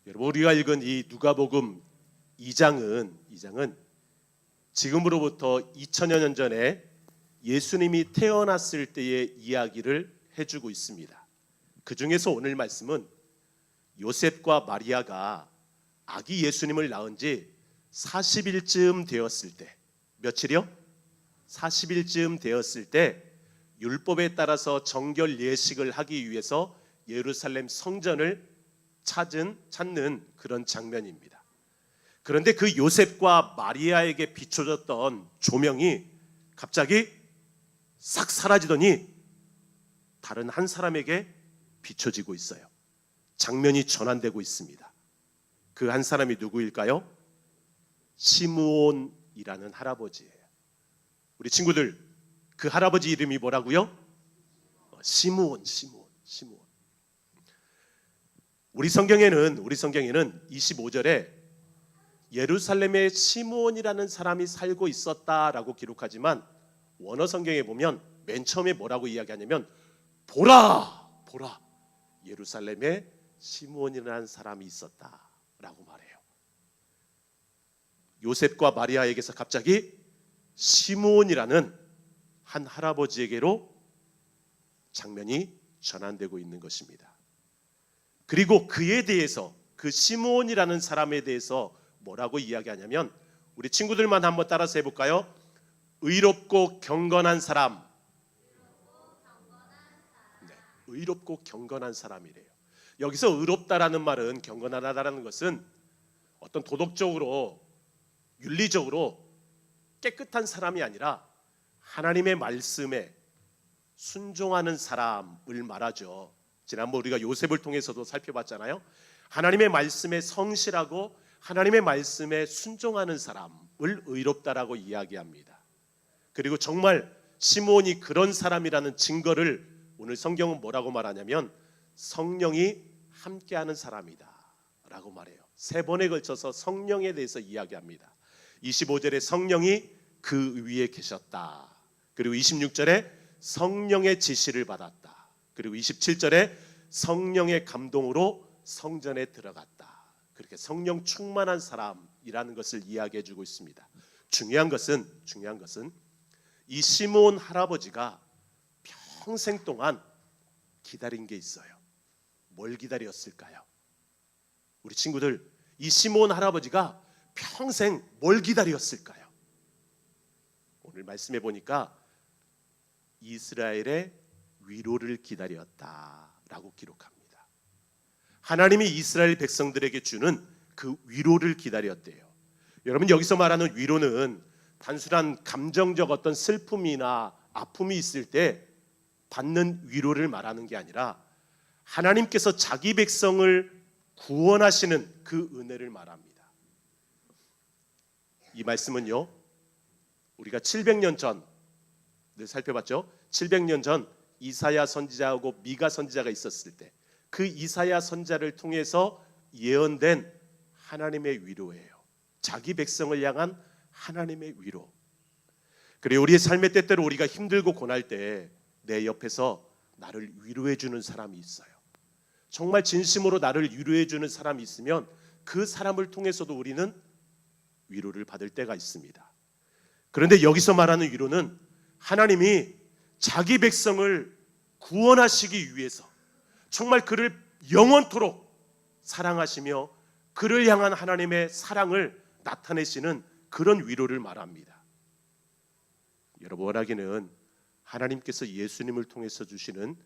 여러분, 우리가 읽은 이 누가복음 2장은 지금으로부터 2000여 년 전에 예수님이 태어났을 때의 이야기를 해주고 있습니다. 그 중에서 오늘 말씀은 요셉과 마리아가 아기 예수님을 낳은 지 40일쯤 되었을 때, 며칠이요? 40일쯤 되었을 때 율법에 따라서 정결 예식을 하기 위해서 예루살렘 성전을 찾는 그런 장면입니다. 그런데 그 요셉과 마리아에게 비춰졌던 조명이 갑자기 싹 사라지더니 다른 한 사람에게 비춰지고 있어요. 장면이 전환되고 있습니다. 그 한 사람이 누구일까요? 시므온이라는 할아버지예요. 우리 친구들, 그 할아버지 이름이 뭐라고요? 시므온. 우리 성경에는 25절에 예루살렘에 시므온이라는 사람이 살고 있었다라고 기록하지만 원어 성경에 보면 맨 처음에 뭐라고 이야기하냐면 보라 예루살렘에 시므온이라는 사람이 있었다라고 말해요. 요셉과 마리아에게서 갑자기 시므온이라는 한 할아버지에게로 장면이 전환되고 있는 것입니다. 그리고 그에 대해서, 그 시므온이라는 사람에 대해서 뭐라고 이야기하냐면, 우리 친구들만 한번 따라서 해볼까요? 의롭고 경건한 사람. 네, 의롭고 경건한 사람이래요. 여기서 의롭다라는 말은, 경건하다라는 것은 어떤 도덕적으로, 윤리적으로 깨끗한 사람이 아니라 하나님의 말씀에 순종하는 사람을 말하죠. 지난번 우리가 요셉을 통해서도 살펴봤잖아요. 하나님의 말씀에 성실하고 하나님의 말씀에 순종하는 사람을 의롭다라고 이야기합니다. 그리고 정말 시므온이 그런 사람이라는 증거를 오늘 성경은 뭐라고 말하냐면 성령이 함께하는 사람이다 라고 말해요. 3번에 걸쳐서 성령에 대해서 이야기합니다. 25절에 성령이 그 위에 계셨다. 그리고 26절에 성령의 지시를 받았다. 그리고 27절에 성령의 감동으로 성전에 들어갔다. 그렇게 성령 충만한 사람이라는 것을 이야기해 주고 있습니다. 중요한 것은 이 시므온 할아버지가 평생 동안 기다린 게 있어요. 뭘 기다렸을까요? 우리 친구들, 이 시므온 할아버지가 평생 뭘 기다렸을까요? 오늘 말씀해 보니까 이스라엘의 위로를 기다렸다라고 기록합니다. 하나님이 이스라엘 백성들에게 주는 그 위로를 기다렸대요. 여러분, 여기서 말하는 위로는 단순한 감정적 어떤 슬픔이나 아픔이 있을 때 받는 위로를 말하는 게 아니라 하나님께서 자기 백성을 구원하시는 그 은혜를 말합니다. 이 말씀은요, 우리가 700년 전 늘 살펴봤죠. 700년 전 이사야 선지자하고 미가 선지자가 있었을 때 그 이사야 선지자를 통해서 예언된 하나님의 위로예요. 자기 백성을 향한 하나님의 위로. 그리고 우리의 삶의 때때로 우리가 힘들고 고날 때 내 옆에서 나를 위로해 주는 사람이 있어요. 정말 진심으로 나를 위로해 주는 사람이 있으면 그 사람을 통해서도 우리는 위로를 받을 때가 있습니다. 그런데 여기서 말하는 위로는 하나님이 자기 백성을 구원하시기 위해서 정말 그를 영원토록 사랑하시며 그를 향한 하나님의 사랑을 나타내시는 그런 위로를 말합니다. 여러분, 원하기는 하나님께서 예수님을 통해서 주시는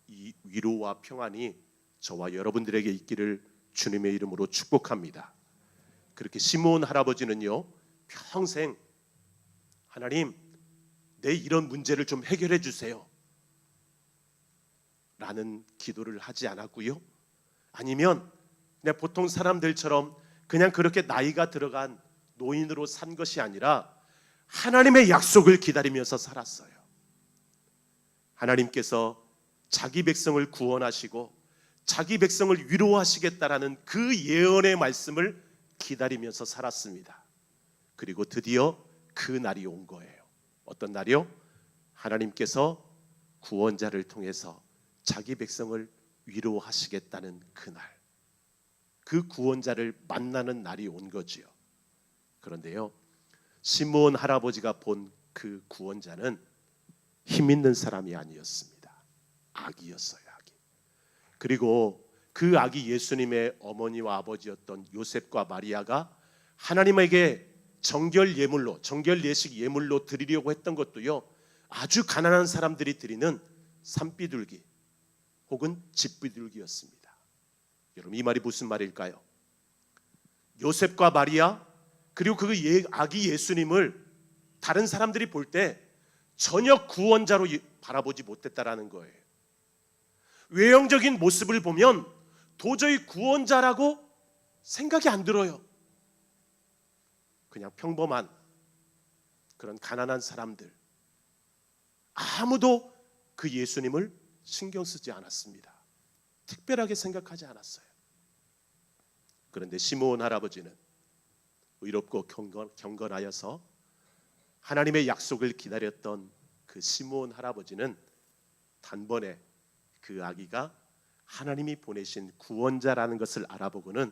이 위로와 평안이 저와 여러분들에게 있기를 주님의 이름으로 축복합니다. 그렇게 시므온 할아버지는요, 평생 하나님, 내 이런 문제를 좀 해결해 주세요 라는 기도를 하지 않았고요, 아니면 그냥 보통 사람들처럼 그냥 그렇게 나이가 들어간 노인으로 산 것이 아니라 하나님의 약속을 기다리면서 살았어요. 하나님께서 자기 백성을 구원하시고 자기 백성을 위로하시겠다라는 그 예언의 말씀을 기다리면서 살았습니다. 그리고 드디어 그 날이 온 거예요. 어떤 날이요? 하나님께서 구원자를 통해서 자기 백성을 위로하시겠다는 그 날. 그 구원자를 만나는 날이 온 거지요. 그런데요, 시므온 할아버지가 본 그 구원자는 힘 있는 사람이 아니었습니다. 아기였어요, 아기. 그리고 그 아기 예수님의 어머니와 아버지였던 요셉과 마리아가 하나님에게 정결 예식 예물로 드리려고 했던 것도요, 아주 가난한 사람들이 드리는 산비둘기 혹은 집비둘기였습니다. 여러분, 이 말이 무슨 말일까요? 요셉과 마리아 그리고 그 아기 예수님을 다른 사람들이 볼 때 전혀 구원자로 바라보지 못했다라는 거예요. 외형적인 모습을 보면 도저히 구원자라고 생각이 안 들어요. 그냥 평범한 그런 가난한 사람들, 아무도 그 예수님을 신경 쓰지 않았습니다. 특별하게 생각하지 않았어요. 그런데 시므온 할아버지는 의롭고 경건하여서 하나님의 약속을 기다렸던 그 시므온 할아버지는 단번에 그 아기가 하나님이 보내신 구원자라는 것을 알아보고는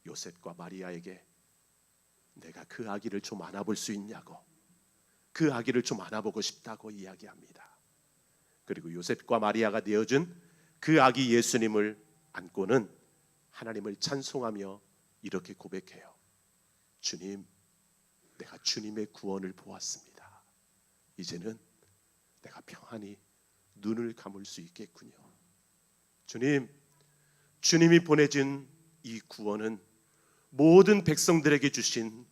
요셉과 마리아에게 내가 그 아기를 좀 안아볼 수 있냐고, 그 아기를 좀 안아보고 싶다고 이야기합니다. 그리고 요셉과 마리아가 내어준 그 아기 예수님을 안고는 하나님을 찬송하며 이렇게 고백해요. 주님, 내가 주님의 구원을 보았습니다. 이제는 내가 평안히 눈을 감을 수 있겠군요. 주님, 주님이 보내준 이 구원은 모든 백성들에게 주신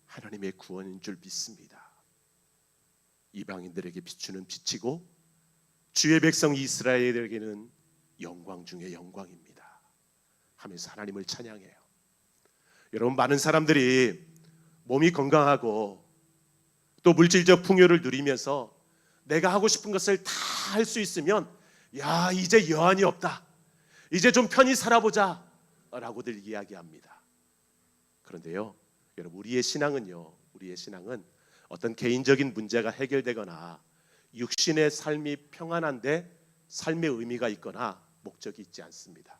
하나님의 구원인 줄 믿습니다. 이방인들에게 비추는 빛이고 주의 백성 이스라엘에게는 영광 중에 영광입니다 하면서 하나님을 찬양해요. 여러분, 많은 사람들이 몸이 건강하고 또 물질적 풍요를 누리면서 내가 하고 싶은 것을 다 할 수 있으면 야, 이제 여한이 없다, 이제 좀 편히 살아보자 라고들 이야기합니다. 그런데요, 여러분, 우리의 신앙은 어떤 개인적인 문제가 해결되거나 육신의 삶이 평안한데 삶의 의미가 있거나 목적이 있지 않습니다.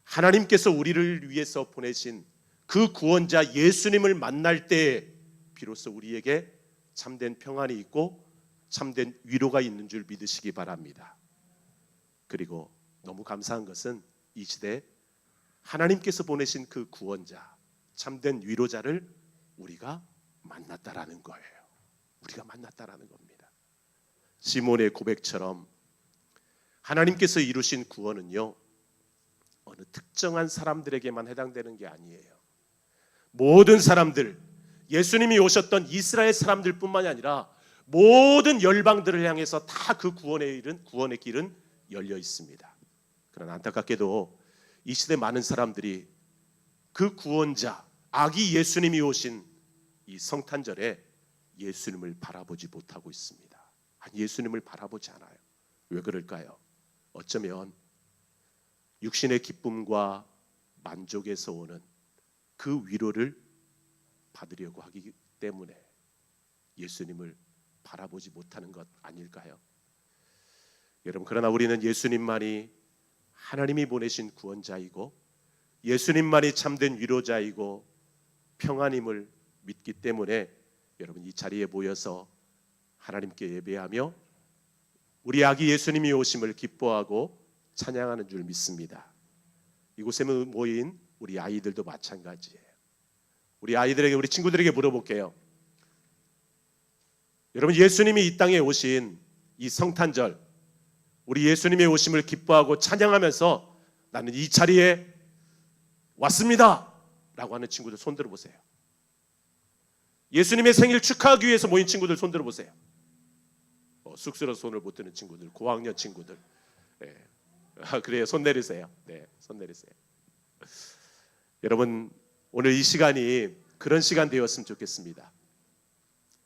하나님께서 우리를 위해서 보내신 그 구원자 예수님을 만날 때 비로소 우리에게 참된 평안이 있고 참된 위로가 있는 줄 믿으시기 바랍니다. 그리고 너무 감사한 것은 이 시대에 하나님께서 보내신 그 구원자, 참된 위로자를 우리가 만났다라는 거예요. 우리가 만났다라는 겁니다. 시몬의 고백처럼 하나님께서 이루신 구원은요, 어느 특정한 사람들에게만 해당되는 게 아니에요. 모든 사람들, 예수님이 오셨던 이스라엘 사람들뿐만이 아니라 모든 열방들을 향해서 다 그 구원의 길은 열려 있습니다. 그러나 안타깝게도 이 시대 많은 사람들이 그 구원자, 아기 예수님이 오신 이 성탄절에 예수님을 바라보지 못하고 있습니다. 예수님을 바라보지 않아요. 왜 그럴까요? 어쩌면 육신의 기쁨과 만족에서 오는 그 위로를 받으려고 하기 때문에 예수님을 바라보지 못하는 것 아닐까요? 여러분, 그러나 우리는 예수님만이 하나님이 보내신 구원자이고 예수님만이 참된 위로자이고 평안임을 믿기 때문에 여러분, 이 자리에 모여서 하나님께 예배하며 우리 아기 예수님이 오심을 기뻐하고 찬양하는 줄 믿습니다. 이곳에 모인 우리 아이들도 마찬가지예요. 우리 아이들에게, 우리 친구들에게 물어볼게요. 여러분, 예수님이 이 땅에 오신 이 성탄절, 우리 예수님의 오심을 기뻐하고 찬양하면서 나는 이 자리에 왔습니다 라고 하는 친구들 손 들어보세요. 예수님의 생일 축하하기 위해서 모인 친구들 손 들어보세요. 쑥스러워서 손을 못 드는 친구들, 고학년 친구들. 네. 그래요, 손 내리세요. 네, 손 내리세요. 여러분, 오늘 이 시간이 그런 시간 되었으면 좋겠습니다.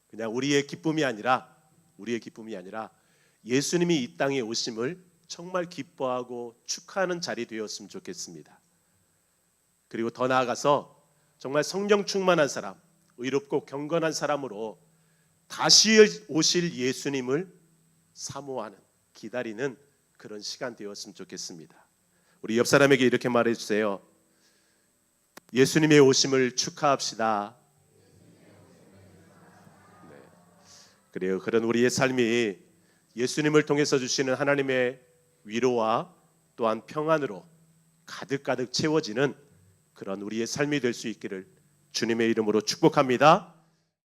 그냥 우리의 기쁨이 아니라 예수님이 이 땅에 오심을 정말 기뻐하고 축하하는 자리 되었으면 좋겠습니다. 그리고 더 나아가서 정말 성령 충만한 사람, 의롭고 경건한 사람으로 다시 오실 예수님을 사모하는, 기다리는 그런 시간 되었으면 좋겠습니다. 우리 옆 사람에게 이렇게 말해 주세요. 예수님의 오심을 축하합시다. 네. 그래요. 그런 우리의 삶이 예수님을 통해서 주시는 하나님의 위로와 또한 평안으로 가득가득 채워지는 그런 우리의 삶이 될 수 있기를 주님의 이름으로 축복합니다.